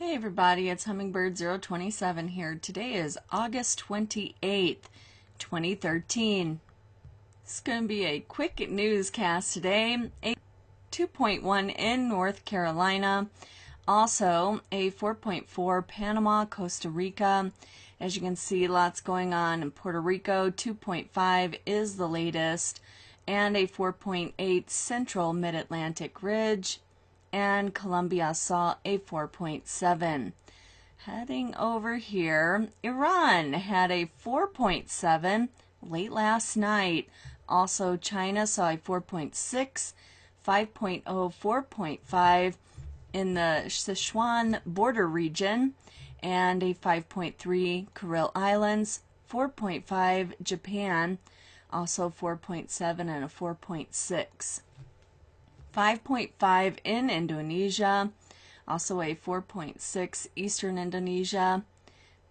Hey everybody, it's Hummingbird027 here. Today is August 28th, 2013. It's going to be a quick newscast today. A 2.1 in North Carolina. Also a 4.4 Panama, Costa Rica. As you can see, lots going on in Puerto Rico. 2.5 is the latest. And a 4.8 Central Mid-Atlantic Ridge. And Colombia saw a 4.7. Heading over here, Iran had a 4.7 late last night. Also, China saw a 4.6, 5.0, 4.5 in the Sichuan border region, and a 5.3 Kuril Islands, 4.5 Japan, also 4.7 and a 4.6. 5.5 in Indonesia, also a 4.6 Eastern Indonesia,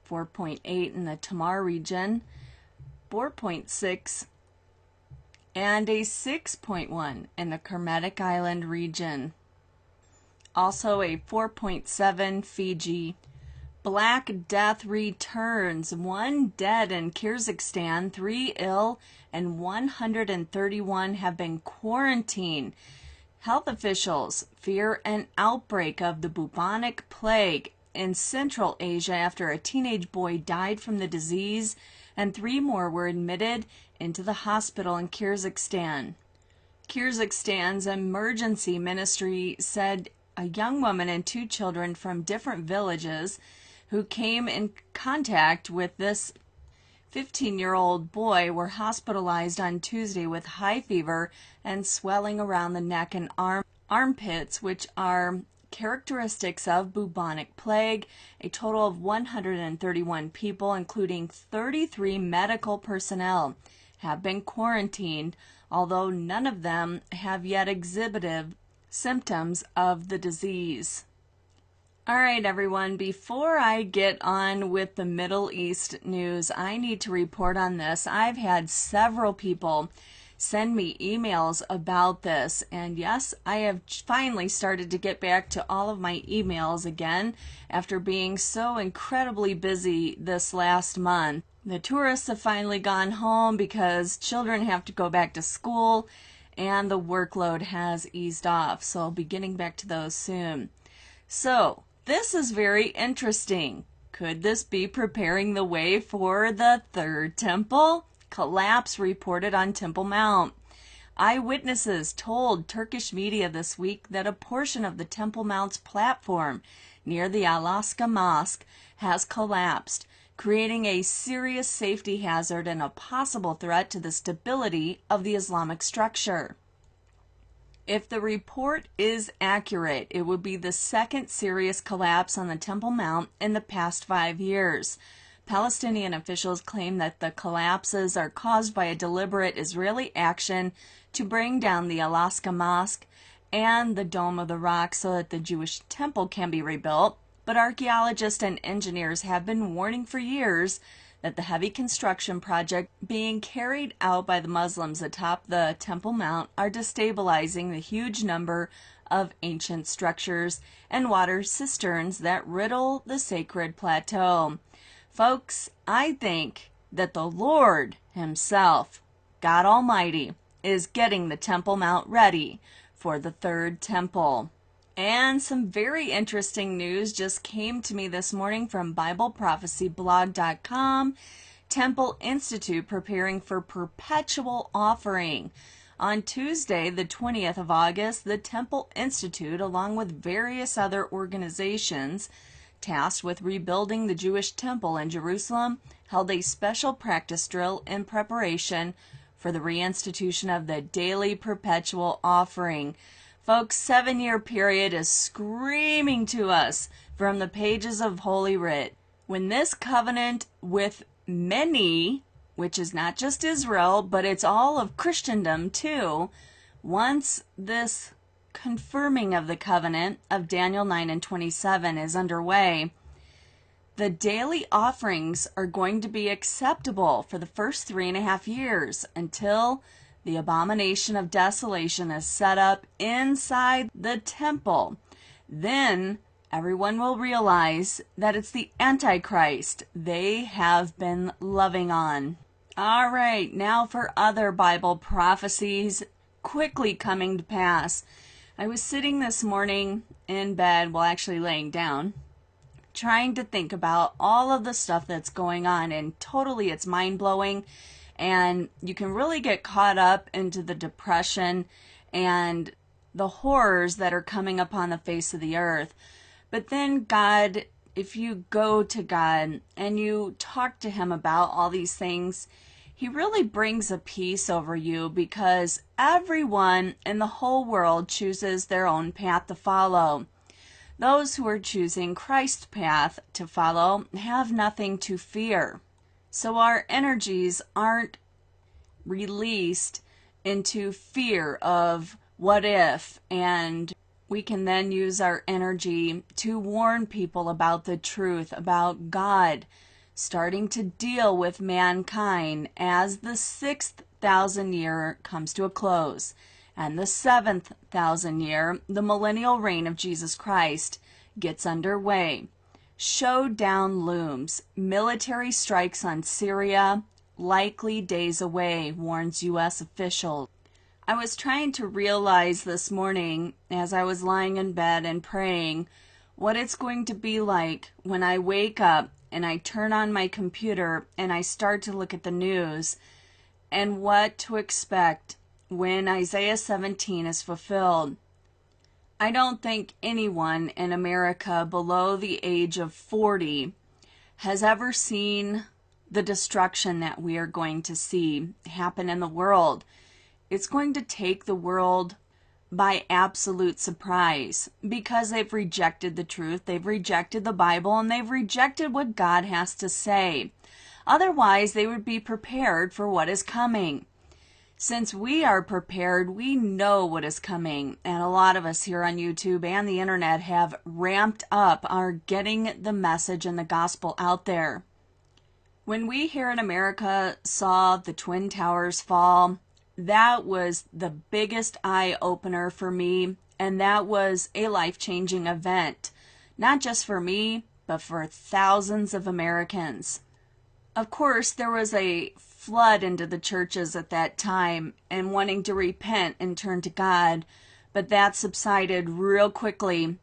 4.8 in the Tamar region, 4.6 and a 6.1 in the Kermadec Island region. Also a 4.7 Fiji. Black Death returns. 1 dead in Kyrgyzstan, 3 ill, and 131 have been quarantined. Health officials fear an outbreak of the bubonic plague in Central Asia after a teenage boy died from the disease, and 3 more were admitted into the hospital in Kyrgyzstan. Kyrgyzstan's emergency ministry said a young woman and 2 children from different villages who came in contact with this 15-year-old boy were hospitalized on Tuesday with high fever and swelling around the neck and armpits, which are characteristics of bubonic plague. A total of 131 people, including 33 medical personnel, have been quarantined, although none of them have yet exhibited symptoms of the disease. All right, everyone, before I get on with the Middle East news, I need to report on this. I've had several people send me emails about this, and yes, I have finally started to get back to all of my emails again after being so incredibly busy this last month. The tourists have finally gone home because children have to go back to school, and the workload has eased off, so I'll be getting back to those soon. So, this is very interesting. Could this be preparing the way for the third temple? Collapse reported on Temple Mount. Eyewitnesses told Turkish media this week that a portion of the Temple Mount's platform near the Alaska Mosque has collapsed, creating a serious safety hazard and a possible threat to the stability of the Islamic structure. If the report is accurate, it would be the second serious collapse on the Temple Mount in the past 5 years. Palestinian officials claim that the collapses are caused by a deliberate Israeli action to bring down the Alaska Mosque and the Dome of the Rock so that the Jewish temple can be rebuilt, but archaeologists and engineers have been warning for years that the heavy construction project being carried out by the Muslims atop the Temple Mount are destabilizing the huge number of ancient structures and water cisterns that riddle the sacred plateau. Folks, I think that the Lord himself, God Almighty, is getting the Temple Mount ready for the third temple. And some very interesting news just came to me this morning from BibleProphecyBlog.com. Temple Institute preparing for perpetual offering. On Tuesday, the 20th of August, the Temple Institute, along with various other organizations tasked with rebuilding the Jewish temple in Jerusalem, held a special practice drill in preparation for the reinstitution of the daily perpetual offering. Folks, 7-year period is screaming to us from the pages of Holy Writ. When this covenant with many, which is not just Israel, but it's all of Christendom too, once this confirming of the covenant of Daniel 9:27 is underway, the daily offerings are going to be acceptable for the first 3.5 years until the abomination of desolation is set up inside the temple. Then everyone will realize that it's the Antichrist they have been loving on. All right, now for other Bible prophecies quickly coming to pass. I was sitting this morning in bed, well, actually laying down, trying to think about all of the stuff that's going on, and totally it's mind-blowing, and you can really get caught up into the depression and the horrors that are coming upon the face of the earth. But then God, if you go to God and you talk to Him about all these things, He really brings a peace over you, because everyone in the whole world chooses their own path to follow. Those who are choosing Christ's path to follow have nothing to fear. So our energies aren't released into fear of what if, and we can then use our energy to warn people about the truth, about God starting to deal with mankind as the 6,000 year comes to a close, and the 7,000 year, the millennial reign of Jesus Christ, gets underway. Showdown looms. Military strikes on Syria, likely days away, warns U.S. officials. I was trying to realize this morning, as I was lying in bed and praying, what it's going to be like when I wake up and I turn on my computer and I start to look at the news, and what to expect when Isaiah 17 is fulfilled. I don't think anyone in America below the age of 40 has ever seen the destruction that we are going to see happen in the world. It's going to take the world by absolute surprise, because they've rejected the truth, they've rejected the Bible, and they've rejected what God has to say. Otherwise, they would be prepared for what is coming. Since we are prepared, we know what is coming, and a lot of us here on YouTube and the internet have ramped up our getting the message and the gospel out there. When we here in America saw the Twin Towers fall, that was the biggest eye-opener for me, and that was a life-changing event, not just for me, but for thousands of Americans. Of course, there was a flood into the churches at that time and wanting to repent and turn to God, but that subsided real quickly,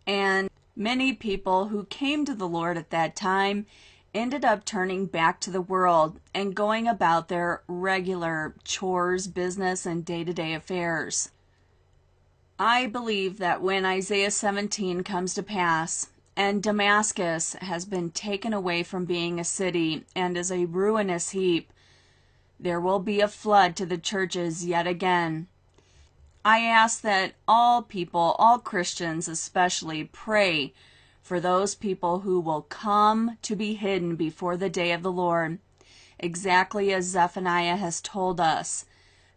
and many people who came to the Lord at that time ended up turning back to the world and going about their regular chores, business, and day-to-day affairs. I believe that when Isaiah 17 comes to pass, and Damascus has been taken away from being a city and is a ruinous heap, there will be a flood to the churches yet again. I ask that all people, all Christians especially, pray for those people who will come to be hidden before the day of the Lord, exactly as Zephaniah has told us,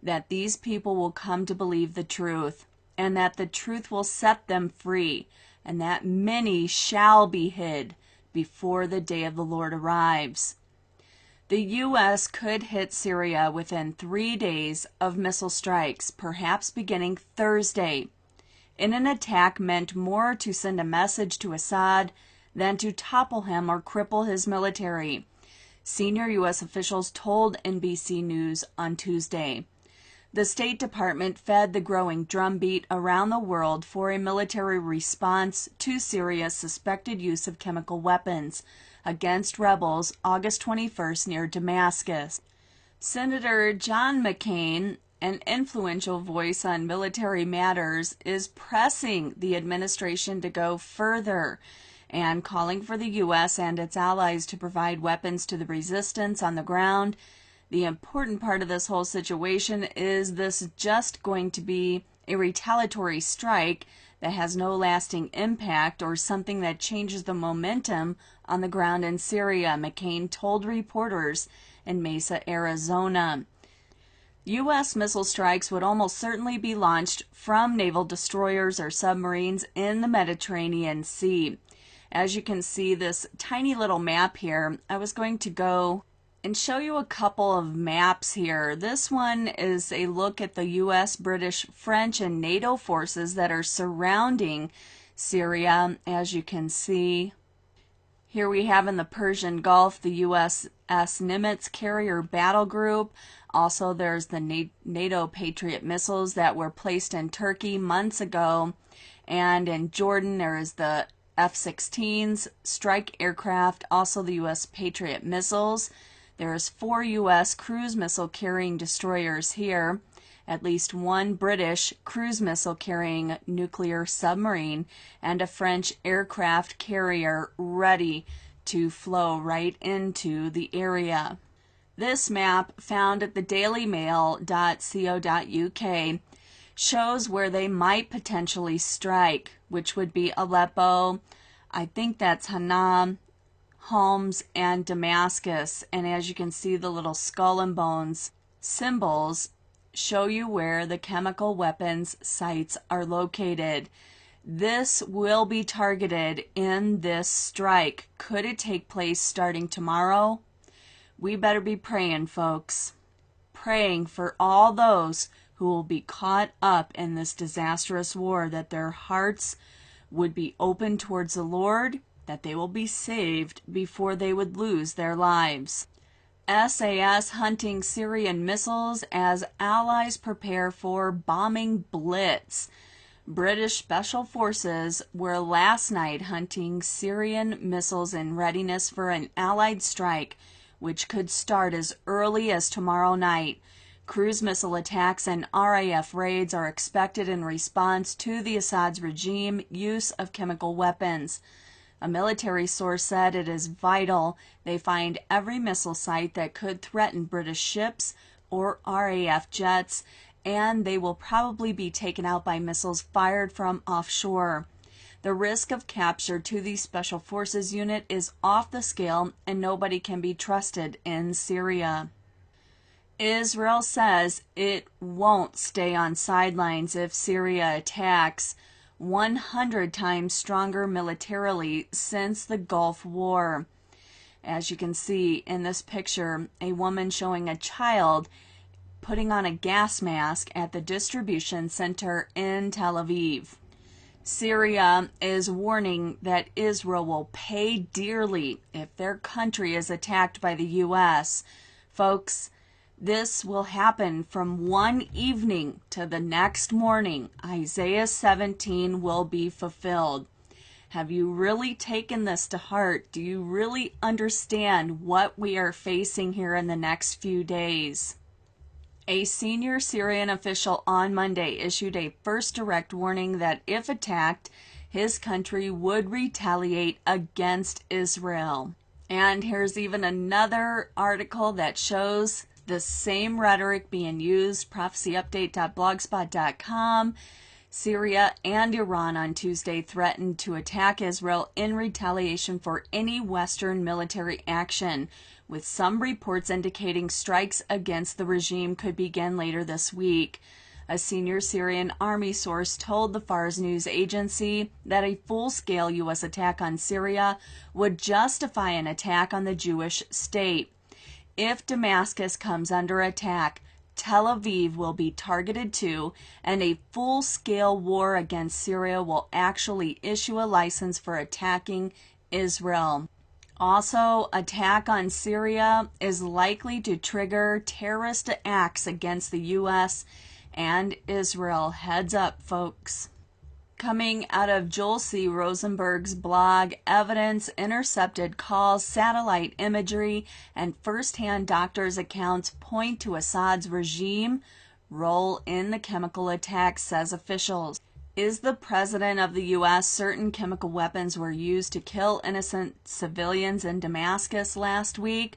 that these people will come to believe the truth, and that the truth will set them free, and that many shall be hid before the day of the Lord arrives. The U.S. could hit Syria within 3 days of missile strikes, perhaps beginning Thursday, in an attack meant more to send a message to Assad than to topple him or cripple his military, senior U.S. officials told NBC News on Tuesday. The State Department fed the growing drumbeat around the world for a military response to Syria's suspected use of chemical weapons against rebels August 21st near Damascus. Senator John McCain, an influential voice on military matters, is pressing the administration to go further and calling for the U.S. and its allies to provide weapons to the resistance on the ground. The important part of this whole situation is this just going to be a retaliatory strike that has no lasting impact or something that changes the momentum on the ground in Syria, McCain told reporters in Mesa, Arizona. U.S. missile strikes would almost certainly be launched from naval destroyers or submarines in the Mediterranean Sea. As you can see this tiny little map here, I was going to go and show you a couple of maps here. This one is a look at the U.S., British, French, and NATO forces that are surrounding Syria, as you can see. Here we have in the Persian Gulf the USS Nimitz carrier battle group. Also, there's the NATO Patriot missiles that were placed in Turkey months ago. And in Jordan, there is the F-16s, strike aircraft, also the U.S. Patriot missiles. There's 4 U.S. cruise missile carrying destroyers here, at least 1 British cruise missile carrying nuclear submarine, and a French aircraft carrier ready to flow right into the area. This map, found at thedailymail.co.uk, shows where they might potentially strike, which would be Aleppo, I think that's Hana, Homs, and Damascus. And as you can see, the little skull and bones symbols show you where the chemical weapons sites are located. This will be targeted in this strike. Could it take place starting tomorrow? We better be praying, folks. Praying for all those who will be caught up in this disastrous war, that their hearts would be open towards the Lord, that they will be saved before they would lose their lives. SAS hunting Syrian missiles as allies prepare for bombing blitz. British Special Forces were last night hunting Syrian missiles in readiness for an Allied strike, which could start as early as tomorrow night. Cruise missile attacks and RAF raids are expected in response to the Assad's regime use of chemical weapons. A military source said it is vital they find every missile site that could threaten British ships or RAF jets, and they will probably be taken out by missiles fired from offshore. The risk of capture to the Special Forces unit is off the scale, and nobody can be trusted in Syria. Israel says it won't stay on sidelines if Syria attacks, 100 times stronger militarily since the Gulf War. As you can see in this picture, a woman showing a child putting on a gas mask at the distribution center in Tel Aviv. Syria is warning that Israel will pay dearly if their country is attacked by the U.S. Folks, this will happen from one evening to the next morning. Isaiah 17 will be fulfilled. Have you really taken this to heart? Do you really understand what we are facing here in the next few days? A senior Syrian official on Monday issued a first direct warning that if attacked, his country would retaliate against Israel. And here's even another article that shows the same rhetoric being used, prophecyupdate.blogspot.com. Syria and Iran on Tuesday threatened to attack Israel in retaliation for any Western military action, with some reports indicating strikes against the regime could begin later this week. A senior Syrian army source told the Fars news agency that a full-scale U.S. attack on Syria would justify an attack on the Jewish state. If Damascus comes under attack, Tel Aviv will be targeted too, and a full-scale war against Syria will actually issue a license for attacking Israel. Also, attack on Syria is likely to trigger terrorist acts against the U.S. and Israel. Heads up, folks. Coming out of Joel C. Rosenberg's blog, evidence, intercepted calls, satellite imagery, and first-hand doctors' accounts point to Assad's regime role in the chemical attack, says officials. Is the president of the U.S. certain chemical weapons were used to kill innocent civilians in Damascus last week?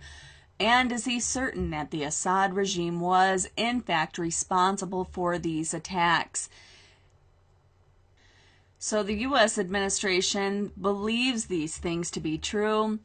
And is he certain that the Assad regime was, in fact, responsible for these attacks? So the U.S. administration believes these things to be true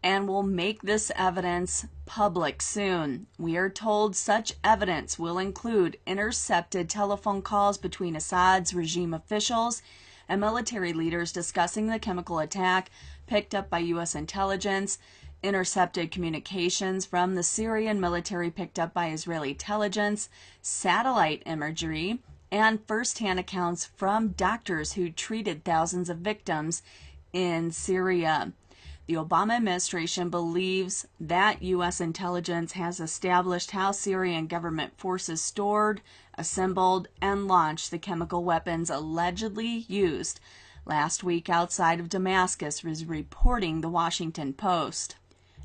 and will make this evidence public soon. We are told such evidence will include intercepted telephone calls between Assad's regime officials and military leaders discussing the chemical attack picked up by U.S. intelligence, intercepted communications from the Syrian military picked up by Israeli intelligence, satellite imagery, and first-hand accounts from doctors who treated thousands of victims in Syria. The Obama administration believes that U.S. intelligence has established how Syrian government forces stored, assembled, and launched the chemical weapons allegedly used last week outside of Damascus, is reporting the Washington Post.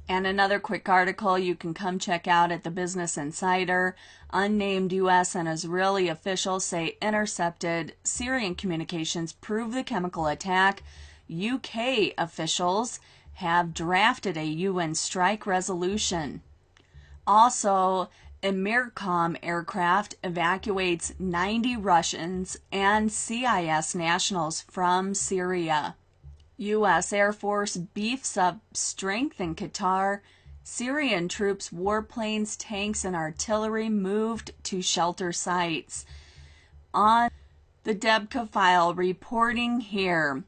And another quick article you can come check out at the Business Insider. Unnamed U.S. and Israeli officials say intercepted Syrian communications prove the chemical attack. UK officials have drafted a UN strike resolution. Also, a Mircom aircraft evacuates 90 Russians and CIS nationals from Syria. U.S. Air Force beefs up strength in Qatar. Syrian troops, warplanes, tanks, and artillery moved to shelter sites. On the Debka file, reporting here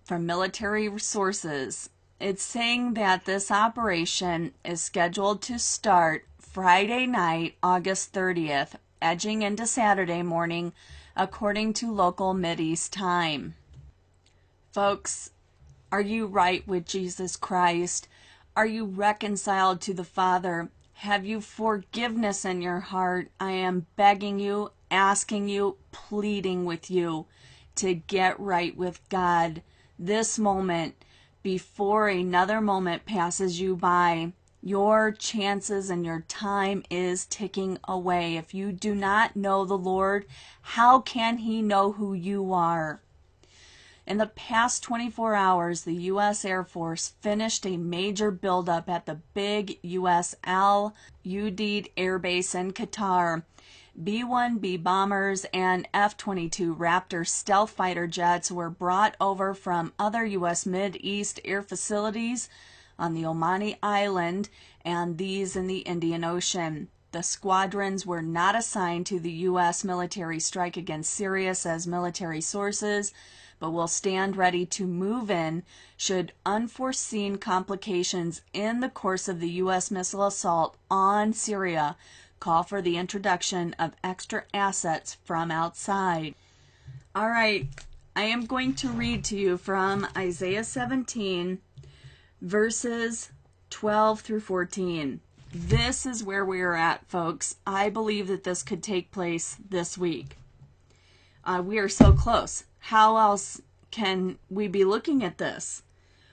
from military sources, it's saying that this operation is scheduled to start Friday night, August 30th, edging into Saturday morning, according to local Mideast time. Folks, are you right with Jesus Christ? Are you reconciled to the Father? Have you forgiveness in your heart? I am begging you, asking you, pleading with you to get right with God this moment before another moment passes you by. Your chances and your time is ticking away. If you do not know the Lord, how can He know who you are? In the past 24 hours, the U.S. Air Force finished a major buildup at the big U.S. Al Udeid Air Base in Qatar. B-1B bombers and F-22 Raptor stealth fighter jets were brought over from other U.S. Mideast air facilities on the Omani Island and these in the Indian Ocean. The squadrons were not assigned to the U.S. military strike against Syria, says military sources, but will stand ready to move in should unforeseen complications in the course of the U.S. missile assault on Syria call for the introduction of extra assets from outside. All right, I am going to read to you from Isaiah 17, verses 12 through 14. This is where we are at, folks. I believe that this could take place this week. We are so close. How else can we be looking at this?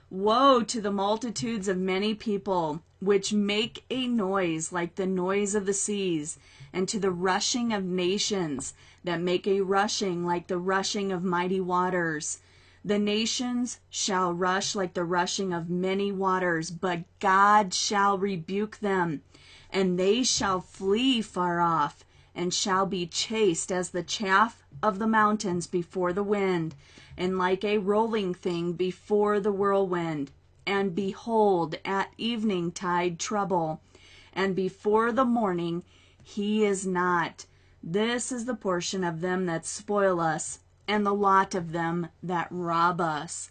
Woe to the multitudes of many people, which make a noise like the noise of the seas, and to the rushing of nations, that make a rushing like the rushing of mighty waters. The nations shall rush like the rushing of many waters, but God shall rebuke them, and they shall flee far off, and shall be chased as the chaff of the mountains before the wind, and like a rolling thing before the whirlwind. And behold, at evening tide trouble, and before the morning he is not. This is the portion of them that spoil us, and the lot of them that rob us.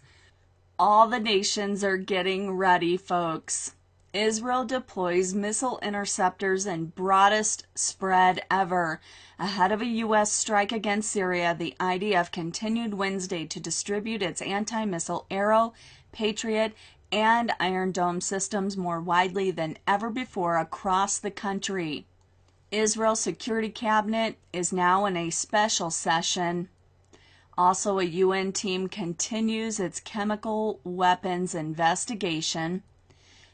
All the nations are getting ready, folks. Israel deploys missile interceptors in broadest spread ever. Ahead of a U.S. strike against Syria, the IDF continued Wednesday to distribute its anti-missile Arrow, Patriot, and Iron Dome systems more widely than ever before across the country. Israel's Security Cabinet is now in a special session. Also, a UN team continues its chemical weapons investigation.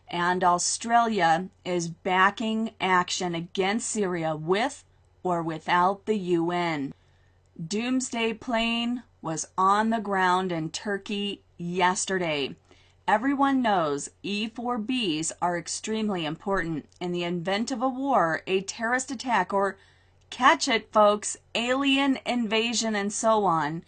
And Australia is backing action against Syria with or without the UN. Doomsday plane was on the ground in Turkey yesterday. Everyone knows E-4Bs are extremely important in the event of a war, a terrorist attack, or catch it, folks, alien invasion, and so on.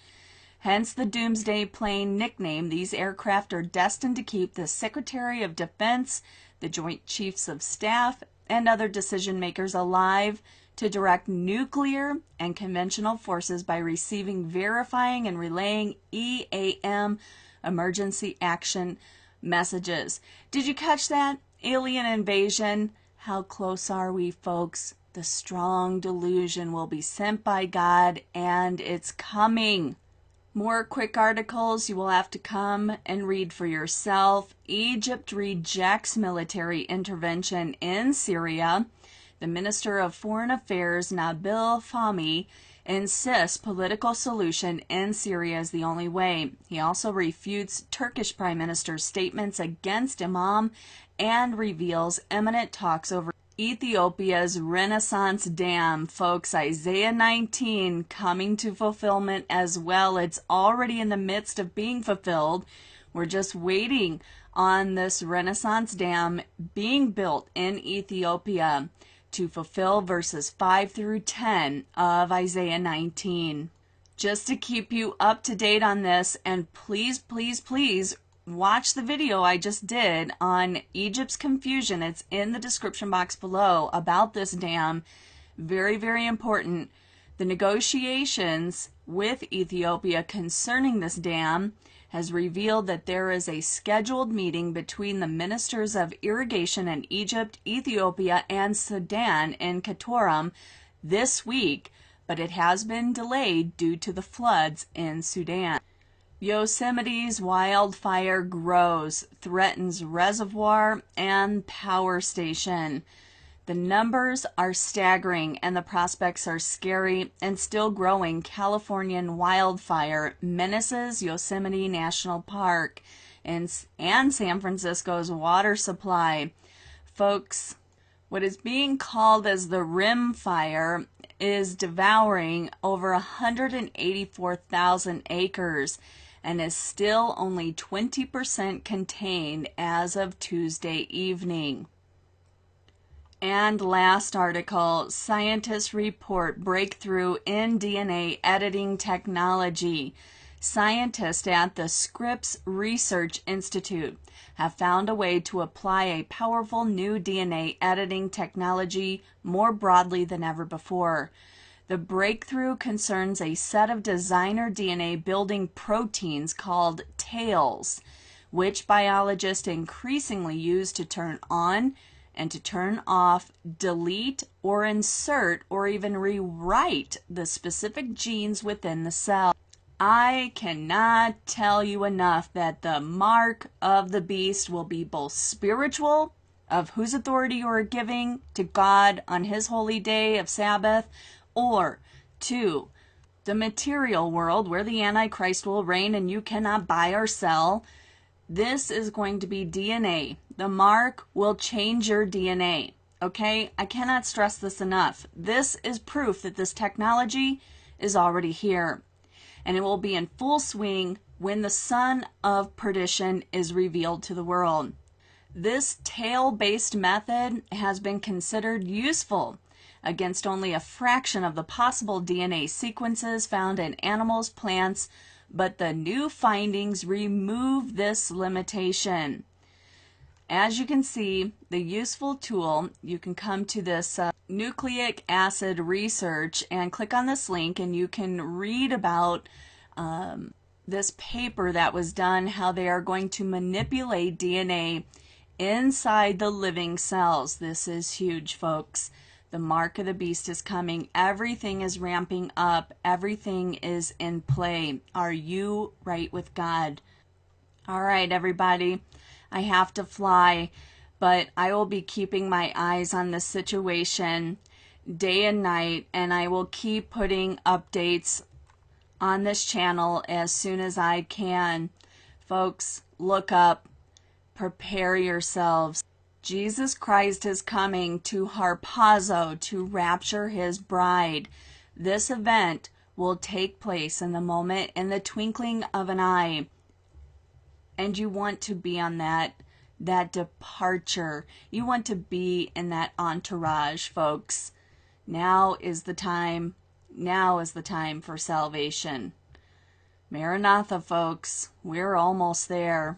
Hence the Doomsday plane nickname. These aircraft are destined to keep the Secretary of Defense, the Joint Chiefs of Staff, and other decision makers alive to direct nuclear and conventional forces by receiving, verifying, and relaying EAM, emergency action messages. Did you catch that? Alien invasion. How close are we, folks? The strong delusion will be sent by God, and it's coming. More quick articles you will have to come and read for yourself. Egypt rejects military intervention in Syria. The Minister of Foreign Affairs, Nabil Fahmy, insists political solution in Syria is the only way. He also refutes Turkish Prime Minister's statements against Imam and reveals imminent talks over Ethiopia's Renaissance Dam. Folks, Isaiah 19 coming to fulfillment as well. It's already in the midst of being fulfilled. We're just waiting on this Renaissance Dam being built in Ethiopia to fulfill verses 5 through 10 of Isaiah 19. Just to keep you up to date on this, and please, please, please watch the video I just did on Egypt's confusion. It's in the description box below about this dam. Very, very important. The negotiations with Ethiopia concerning this dam has revealed that there is a scheduled meeting between the ministers of irrigation in Egypt, Ethiopia, and Sudan in Khartoum this week, but it has been delayed due to the floods in Sudan. Yosemite's wildfire grows, threatens reservoir and power station. The numbers are staggering and the prospects are scary, and still growing Californian wildfire menaces Yosemite National Park and San Francisco's water supply. Folks, what is being called as the Rim Fire is devouring over 184,000 acres and is still only 20% contained as of Tuesday evening. And last article, scientists report breakthrough in DNA editing technology. Scientists at the Scripps Research Institute have found a way to apply a powerful new DNA editing technology more broadly than ever before. The breakthrough concerns a set of designer DNA building proteins called tails, which biologists increasingly use to turn on and to turn off, delete, or insert, or even rewrite the specific genes within the cell. I cannot tell you enough that the mark of the beast will be both spiritual, of whose authority you are giving to God on his holy day of Sabbath, or 2, the material world where the Antichrist will reign and you cannot buy or sell. This is going to be DNA. The mark will change your DNA. Okay? I cannot stress this enough. This is proof that this technology is already here. And it will be in full swing when the son of perdition is revealed to the world. This tail-based method has been considered useful against only a fraction of the possible DNA sequences found in animals, plants, but the new findings remove this limitation. As you can see, the useful tool, you can come to this nucleic acid research and click on this link, and you can read about this paper that was done, how they are going to manipulate DNA inside the living cells. This is huge, folks. The mark of the beast is coming. Everything is ramping up. Everything is in play. Are you right with God? All right, everybody. I have to fly, but I will be keeping my eyes on this situation day and night, and I will keep putting updates on this channel as soon as I can. Folks, look up. Prepare yourselves. Jesus Christ is coming to harpazo, to rapture his bride. This event will take place in the twinkling of an eye. And you want to be on that departure. You want to be in that entourage, folks. Now is the time. Now is the time for salvation. Maranatha, folks. We're almost there.